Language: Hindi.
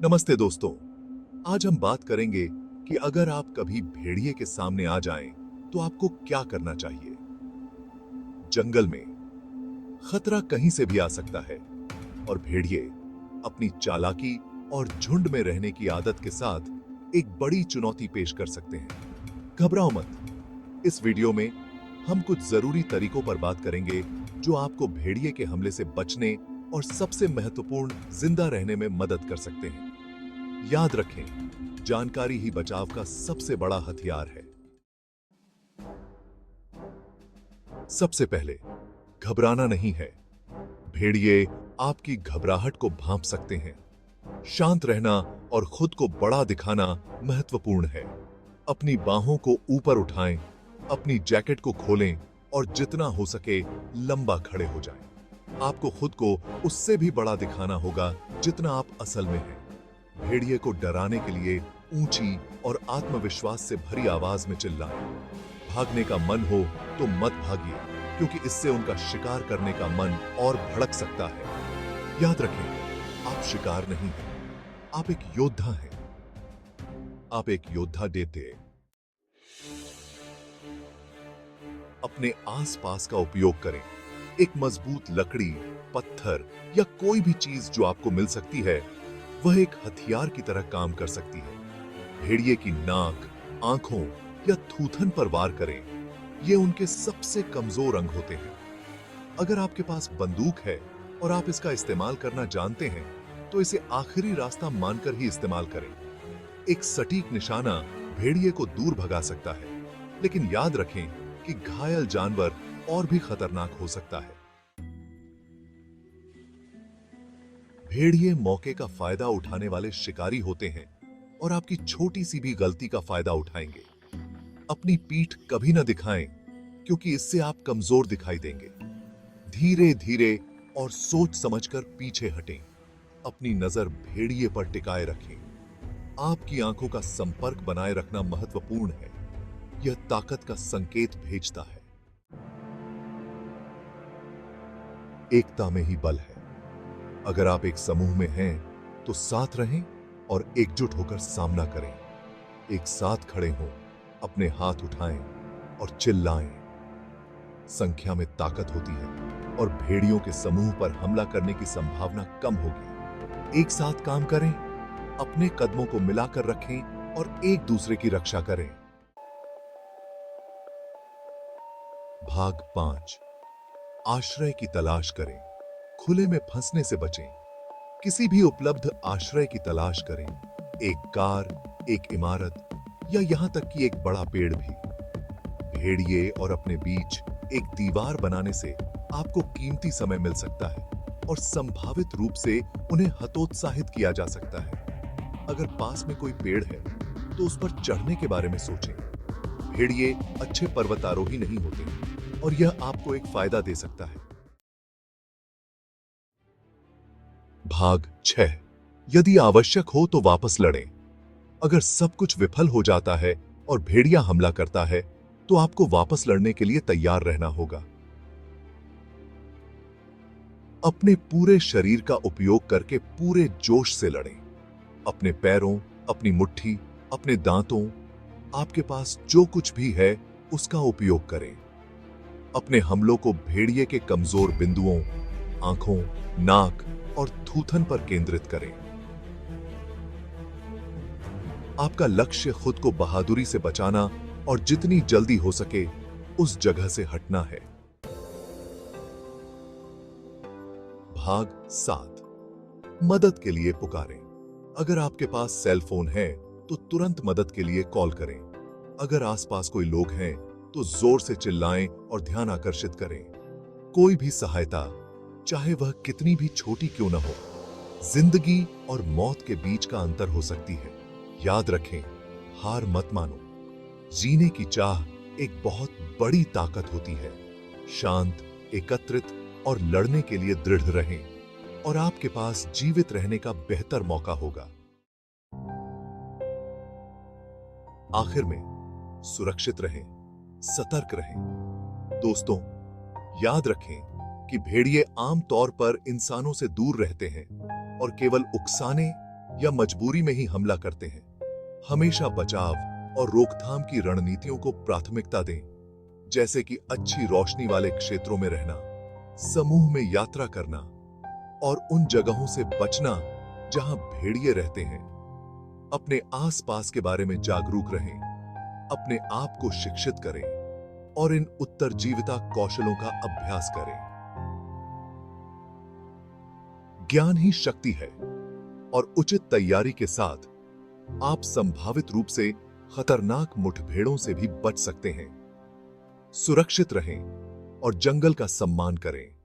नमस्ते दोस्तों। आज हम बात करेंगे कि अगर आप कभी भेड़िए के सामने आ जाएं, तो आपको क्या करना चाहिए। जंगल में खतरा कहीं से भी आ सकता है और भेड़िए अपनी चालाकी और झुंड में रहने की आदत के साथ एक बड़ी चुनौती पेश कर सकते हैं। घबराओ मत। इस वीडियो में हम कुछ जरूरी तरीकों पर बात करेंगे जो आपको भेड़िए के हमले से बचने और सबसे महत्वपूर्ण जिंदा रहने में मदद कर सकते हैं। याद रखें, जानकारी ही बचाव का सबसे बड़ा हथियार है। सबसे पहले, घबराना नहीं है। भेड़िए आपकी घबराहट को भांप सकते हैं। शांत रहना और खुद को बड़ा दिखाना महत्वपूर्ण है। अपनी बाहों को ऊपर उठाएं, अपनी जैकेट को खोलें और जितना हो सके लंबा खड़े हो जाएं। आपको खुद को उससे भी बड़ा दिखाना होगा जितना आप असल में हैं। भेड़िए को डराने के लिए ऊंची और आत्मविश्वास से भरी आवाज में चिल्लाएं। भागने का मन हो तो मत भागिए, क्योंकि इससे उनका शिकार करने का मन और भड़क सकता है। याद रखें, आप शिकार नहीं हैं, आप एक योद्धा हैं। आप एक योद्धा देते अपने आसपास का उपयोग करें। एक मजबूत लकड़ी, पत्थर या कोई भी चीज जो आपको मिल सकती है, वह एक हथियार की तरह काम कर सकती है। भेड़िए की नाक, आंखों या थूथन पर वार करें। ये उनके सबसे कमजोर अंग होते हैं। अगर आपके पास बंदूक है और आप इसका इस्तेमाल करना जानते हैं, तो इसे आखिरी रास्ता मानकर ही इस्तेमाल करें। एक सटीक निशाना भेड़िए को दूर भगा सकता है, लेकिन याद रखें कि घायल जानवर और भी खतरनाक हो सकता है। भेड़िए मौके का फायदा उठाने वाले शिकारी होते हैं और आपकी छोटी सी भी गलती का फायदा उठाएंगे। अपनी पीठ कभी ना दिखाएं, क्योंकि इससे आप कमजोर दिखाई देंगे। धीरे धीरे और सोच समझकर पीछे हटें। अपनी नजर भेड़िए पर टिकाए रखें। आपकी आंखों का संपर्क बनाए रखना महत्वपूर्ण है। यह ताकत का संकेत भेजता है। एकता में ही बल है। अगर आप एक समूह में हैं, तो साथ रहें और एकजुट होकर सामना करें। एक साथ खड़े हों, अपने हाथ उठाएं और चिल्लाएं। संख्या में ताकत होती है और भेड़ियों के समूह पर हमला करने की संभावना कम होगी। एक साथ काम करें, अपने कदमों को मिलाकर रखें और एक दूसरे की रक्षा करें। भाग 5। आश्रय की तलाश करें। खुले में फंसने से बचें। किसी भी उपलब्ध आश्रय की तलाश करें। एक कार, एक इमारत या यहां तक कि एक बड़ा पेड़ भी। भेड़िए और अपने बीच एक दीवार बनाने से आपको कीमती समय मिल सकता है और संभावित रूप से उन्हें हतोत्साहित किया जा सकता है। अगर पास में कोई पेड़ है, तो उस पर चढ़ने के बारे में सोचें। भेड़िए अच्छे पर्वतारोही नहीं होते और यह आपको एक फायदा दे सकता है। भाग 6। यदि आवश्यक हो तो वापस लड़ें। अगर सब कुछ विफल हो जाता है और भेड़िया हमला करता है, तो आपको वापस लड़ने के लिए तैयार रहना होगा। अपने पूरे शरीर का उपयोग करके पूरे जोश से लड़ें। अपने पैरों, अपनी मुट्ठी, अपने दांतों, आपके पास जो कुछ भी है उसका उपयोग करें। अपने हमलों को भेड़िए के कमजोर बिंदुओं, आंखों, नाक और थूथन पर केंद्रित करें। आपका लक्ष्य खुद को बहादुरी से बचाना और जितनी जल्दी हो सके उस जगह से हटना है। भाग 7। मदद के लिए पुकारें। अगर आपके पास सेल फोन है तो तुरंत मदद के लिए कॉल करें। अगर आसपास कोई लोग हैं तो जोर से चिल्लाएं और ध्यान आकर्षित करें। कोई भी सहायता, चाहे वह कितनी भी छोटी क्यों न हो, जिंदगी और मौत के बीच का अंतर हो सकती है। याद रखें, हार मत मानो। जीने की चाह एक बहुत बड़ी ताकत होती है। शांत, एकत्रित और लड़ने के लिए दृढ़ रहें और आपके पास जीवित रहने का बेहतर मौका होगा। आखिर में, सुरक्षित रहें, सतर्क रहें। दोस्तों, याद रखें कि भेड़िए आम तौर पर इंसानों से दूर रहते हैं और केवल उकसाने या मजबूरी में ही हमला करते हैं। हमेशा बचाव और रोकथाम की रणनीतियों को प्राथमिकता दें, जैसे कि अच्छी रोशनी वाले क्षेत्रों में रहना, समूह में यात्रा करना और उन जगहों से बचना जहां भेड़िए रहते हैं। अपने आसपास के बारे में जागरूक रहें, अपने आप को शिक्षित करें और इन उत्तरजीविता कौशलों का अभ्यास करें। ज्ञान ही शक्ति है और उचित तैयारी के साथ आप संभावित रूप से खतरनाक मुठभेड़ों से भी बच सकते हैं। सुरक्षित रहें और जंगल का सम्मान करें।